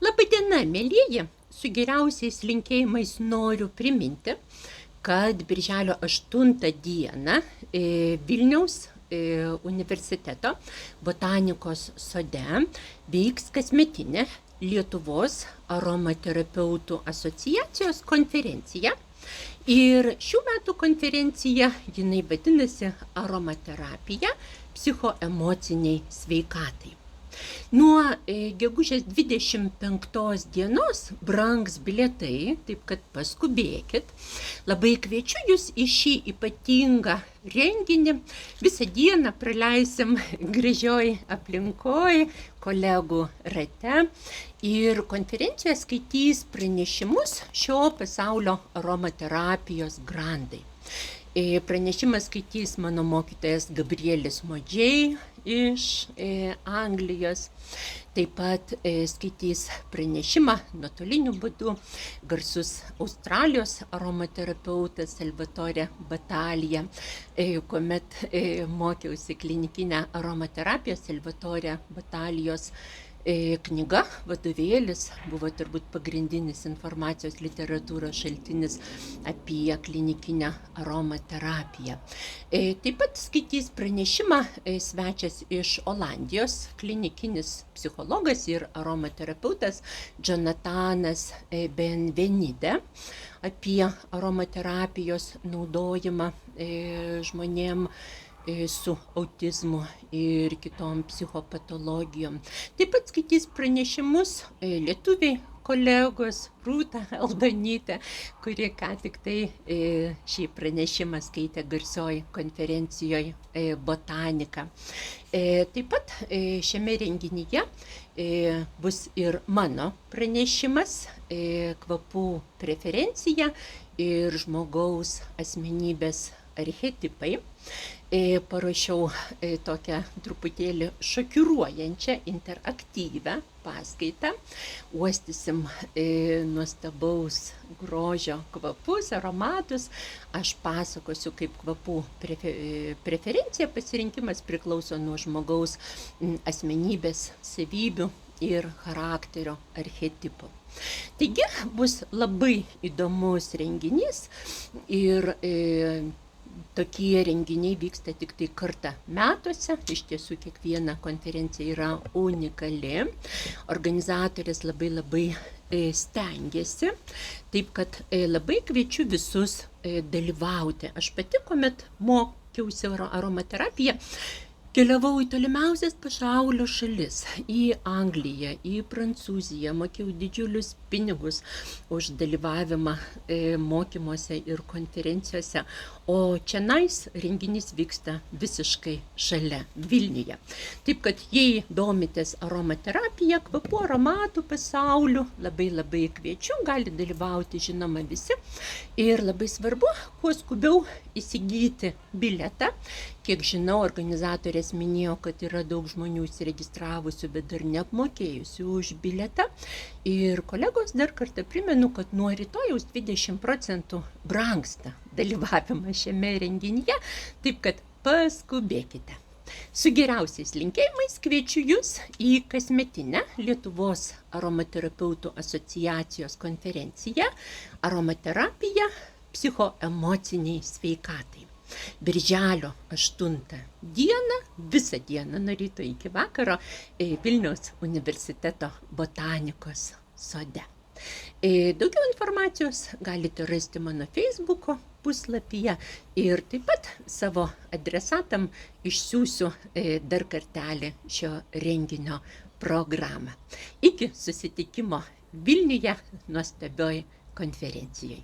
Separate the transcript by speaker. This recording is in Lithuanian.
Speaker 1: Labadiena, mėlyji! Su geriausiais linkėjimais noriu priminti, kad birželio 8 dieną Vilniaus universiteto botanikos sode vyks kasmetinė Lietuvos aromaterapeutų asociacijos konferencija. Ir šių metų konferencija, jinai vadinasi aromaterapija psichoemociniai sveikatai. Nuo gegužės 25 dienos brangs bilietai, taip kad paskubėkit. Labai kviečiu jūs į šį ypatingą renginį. Visą dieną praleisim gražioj aplinkoj, kolegų rate. Ir konferencijoje skaitys pranešimus šio pasaulio aromaterapijos grandai. Pranešimą skaitys mano mokytojas Gabrielis Modžiai iš Anglijos. Taip pat skaitys pranešimą nuotoliniu būdu garsus Australijos aromaterapeutas Salvatore Batalija. Kuomet mokiausi klinikinę aromaterapiją, Salvatore Batalijos knyga, vadovėlis buvo turbūt pagrindinis informacijos literatūros šaltinis apie klinikinę aromaterapiją. Taip pat skaitys pranešimą svečias iš Olandijos, klinikinis psichologas ir aromaterapeutas Jonathanas Benvenide apie aromaterapijos naudojimą žmonėm su autizmu ir kitom psichopatologijom. Taip pat skaitys pranešimus lietuviai kolegos Rūta Aldonytė, kuri ką tik tai šį pranešimą skaitė garsioj konferencijoje Botanika. Taip pat šiame renginyje bus ir mano pranešimas, kvapų preferencija ir žmogaus asmenybės archetipai. Parašiau tokią truputėlį šokiruojančią, interaktyvę paskaitą. Uostysim nuostabaus grožio kvapus, aromatus. Aš pasakosiu, kaip kvapų preferencija, pasirinkimas priklauso nuo žmogaus asmenybės savybių ir charakterio archetipų. Taigi bus labai įdomus renginys ir tokie renginiai vyksta tik tai kartą metuose. Iš tiesų, kiekviena konferencija yra unikali. Organizatorės labai stengiasi. Taip kad labai kviečiu visus dalyvauti. Aš pati, kuomet mokiausi aromaterapiją, keliavau į tolimiausias pasaulio šalis, į Angliją, į Prancūziją, mokėjau didžiulius pinigus už dalyvavimą mokymuose ir konferencijose, o čionais renginys vyksta visiškai šalia, Vilniuje. Taip kad jei domitės aromaterapija, kvapų aromatų pasauliu, labai kviečiu, gali dalyvauti žinoma visi. Ir labai svarbu, kuo skubiau įsigyti bilietą. Kiek žinau, organizatorės minėjo, kad yra daug žmonių įsiregistravusių, bet dar neapmokėjusių už bilietą. Ir kolegos, dar kartą primenu, kad nuo rytojaus 20% brangsta dalyvavimas šiame renginyje, taip kad paskubėkite. Su geriausiais linkėjimais kviečiu jūs į kasmetinę Lietuvos aromaterapeutų asociacijos konferenciją Aromaterapija psichoemociniai sveikatai. Birželio 8 dieną, visą dieną nuo ryto iki vakaro Vilniaus universiteto botanikos sode. Daugiau informacijos galite rasti mano Facebooko puslapyje ir taip pat savo adresatam išsiųsiu dar kartelį šio renginio programą. Iki susitikimo Vilniuje nuostabioj konferencijai.